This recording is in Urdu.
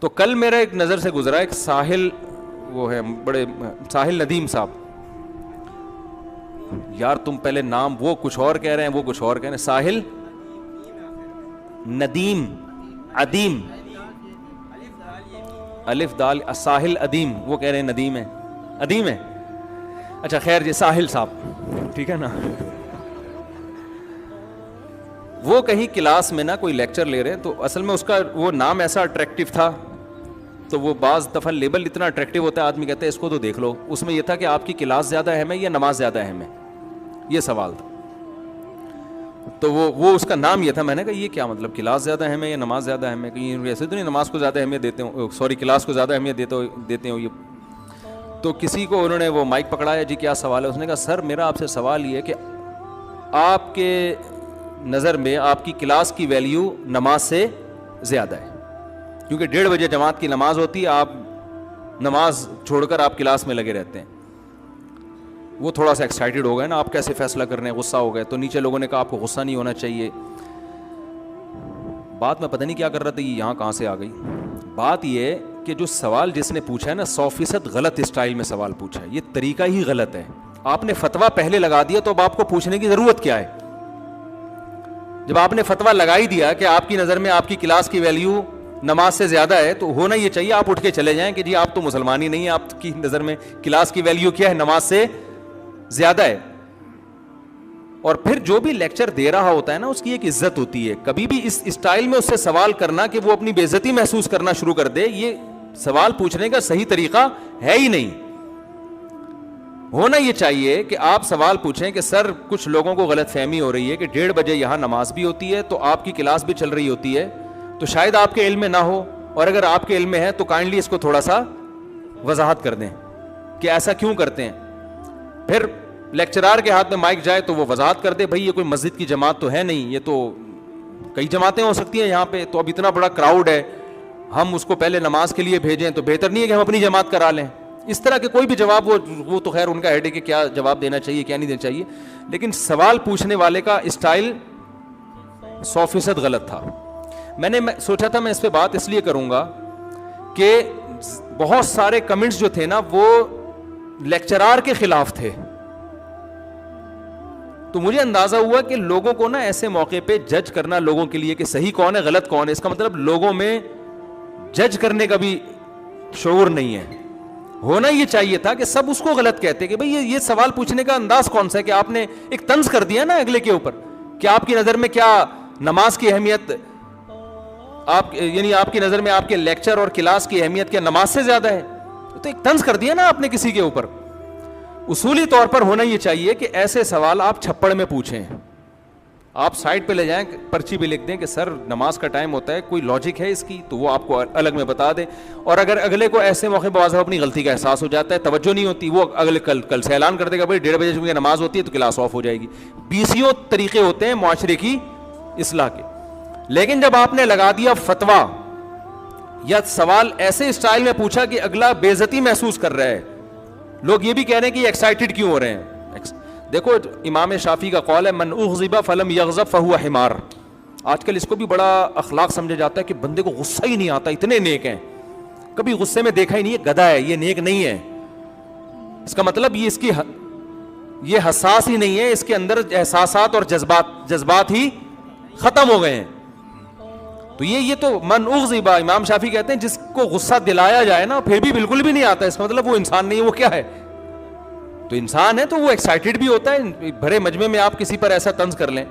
تو کل میرا ایک نظر سے گزرا ایک ساحل، وہ ہے بڑے ساحل ندیم صاحب، یار تم پہلے نام وہ کچھ اور کہہ رہے ہیں وہ کچھ اور کہہ رہے ہیں، ساحل ندیم عدیم، الف دال ساحل عدیم، وہ کہہ رہے ہیں ندیم ہے، عدیم ہے، اچھا خیر جی ساحل صاحب ٹھیک ہے نا. وہ کہیں کلاس میں نا کوئی لیکچر لے رہے ہیں، تو اصل میں اس کا وہ نام ایسا اٹریکٹیو تھا، تو وہ بعض دفعہ لیبل اتنا اٹریکٹیو ہوتا ہے آدمی کہتا ہے اس کو تو دیکھ لو. اس میں یہ تھا کہ آپ کی کلاس زیادہ اہم ہے یا نماز زیادہ اہم ہے، یہ سوال تھا. تو وہ اس کا نام یہ تھا. میں نے کہا یہ کیا مطلب، کلاس زیادہ اہم ہے یا نماز زیادہ اہم ہے؟ کہیں ایسے تو نہیں نماز کو زیادہ اہمیت دیتے ہوں، سوری کلاس کو زیادہ اہمیت دیتے ہوں یہ. تو کسی کو انہوں نے وہ مائک پکڑایا، جی کیا سوال ہے؟ اس نے کہا سر میرا آپ سے سوال یہ ہے کہ آپ کے نظر میں آپ کی کلاس کی ویلیو نماز سے زیادہ ہے، کیونکہ 1:30 بجے جماعت کی نماز ہوتی ہے، آپ نماز چھوڑ کر آپ کلاس میں لگے رہتے ہیں. وہ تھوڑا سا ایکسائٹیڈ ہو گئے نا، آپ کیسے فیصلہ کر رہے ہیں، غصہ ہو گئے. تو نیچے لوگوں نے کہا آپ کو غصہ نہیں ہونا چاہیے. بات میں پتہ نہیں کیا کر رہا تھا، یہ یہاں کہاں سے آ گئی. بات یہ کہ جو سوال جس نے پوچھا ہے نا 100% غلط اسٹائل میں سوال پوچھا ہے، یہ طریقہ ہی غلط ہے. آپ نے فتویٰ پہلے لگا دیا تو اب آپ کو پوچھنے کی ضرورت کیا ہے؟ جب آپ نے فتویٰ لگا ہی دیا کہ آپ کی نظر میں آپ کی کلاس کی ویلیو نماز سے زیادہ ہے، تو ہونا یہ چاہیے آپ اٹھ کے چلے جائیں کہ جی آپ تو مسلمان ہی نہیں ہیں، آپ کی نظر میں کلاس کی ویلیو کیا ہے؟ نماز سے زیادہ ہے. اور پھر جو بھی لیکچر دے رہا ہوتا ہے نا اس کی ایک عزت ہوتی ہے. کبھی بھی اس اسٹائل میں اس سے سوال کرنا کہ وہ اپنی بے عزتی محسوس کرنا شروع کر دے، یہ سوال پوچھنے کا صحیح طریقہ ہے ہی نہیں. ہونا یہ چاہیے کہ آپ سوال پوچھیں کہ سر کچھ لوگوں کو غلط فہمی ہو رہی ہے کہ 1:30 بجے یہاں نماز بھی ہوتی ہے تو آپ کی کلاس بھی چل رہی ہوتی ہے، تو شاید آپ کے علم میں نہ ہو، اور اگر آپ کے علم میں ہے تو کائنڈلی اس کو تھوڑا سا وضاحت کر دیں کہ ایسا کیوں کرتے ہیں. پھر لیکچرار کے ہاتھ میں مائک جائے تو وہ وضاحت کر دے، بھائی یہ کوئی مسجد کی جماعت تو ہے نہیں، یہ تو کئی جماعتیں ہو سکتی ہیں یہاں پہ، تو اب اتنا بڑا کراؤڈ ہے، ہم اس کو پہلے نماز کے لیے بھیجیں تو بہتر نہیں ہے کہ ہم اپنی جماعت کرا لیں. اس طرح کے کوئی بھی جواب، وہ تو خیر ان کا ہیڈ ہے کہ کیا جواب دینا چاہیے کیا نہیں دینا چاہیے، لیکن سوال پوچھنے والے کا اسٹائل 100% غلط تھا. میں نے سوچا تھا میں اس پہ بات اس لیے کروں گا کہ بہت سارے کمنٹس جو تھے نا وہ لیکچرار کے خلاف تھے. تو مجھے اندازہ ہوا کہ لوگوں کو نا ایسے موقع پہ جج کرنا لوگوں کے لیے کہ صحیح کون ہے غلط کون ہے، اس کا مطلب لوگوں میں جج کرنے کا بھی شعور نہیں ہے. ہونا یہ چاہیے تھا کہ سب اس کو غلط کہتے کہ بھئی یہ سوال پوچھنے کا انداز کون سا ہے کہ آپ نے ایک طنز کر دیا نا اگلے کے اوپر کہ آپ کی نظر میں کیا نماز کی اہمیت، یعنی آپ کی نظر میں آپ کے لیکچر اور کلاس کی اہمیت کیا نماز سے زیادہ ہے؟ تو ایک طنز کر دیا نا آپ نے کسی کے اوپر. اصولی طور پر ہونا یہ چاہیے کہ ایسے سوال آپ چھپڑ میں پوچھیں، آپ سائڈ پہ لے جائیں، پرچی بھی لکھ دیں کہ سر نماز کا ٹائم ہوتا ہے، کوئی لاجک ہے اس کی، تو وہ آپ کو الگ میں بتا دیں. اور اگر اگلے کو ایسے موقع پہ واضح اپنی غلطی کا احساس ہو جاتا ہے، توجہ نہیں ہوتی، وہ اگلے کل سے اعلان کر دے گا بھائی 1:30 بجے چونکہ نماز ہوتی ہے تو کلاس آف ہو جائے گی. 20 طریقے ہوتے ہیں معاشرے کی اصلاح کے. لیکن جب آپ نے لگا دیا فتویٰ یا سوال ایسے اسٹائل میں پوچھا کہ اگلا بے عزتی محسوس کر رہا ہے، لوگ یہ بھی کہہ رہے ہیں کہ یہ ایکسائٹیڈ کیوں ہو رہے ہیں. دیکھو امام شافعی کا قول ہے من اغضب فلم یغضب فہو حمار. آج کل اس کو بھی بڑا اخلاق سمجھا جاتا ہے کہ بندے کو غصہ ہی نہیں آتا، اتنے نیک ہیں، کبھی غصے میں دیکھا ہی نہیں، یہ گدھا ہے، یہ نیک نہیں ہے. اس کا مطلب یہ حساس ہی نہیں ہے، اس کے اندر احساسات اور جذبات ہی ختم ہو گئے ہیں. تو یہ تو من اغضب، امام شافعی کہتے ہیں جس کو غصہ دلایا جائے نا پھر بھی بالکل بھی نہیں آتا، اس کا مطلب وہ انسان نہیں ہے. وہ کیا ہے؟ تو انسان ہے تو وہ ایکسائٹیڈ بھی ہوتا ہے. بھرے مجمع میں آپ کسی پر ایسا طنز کر لیں.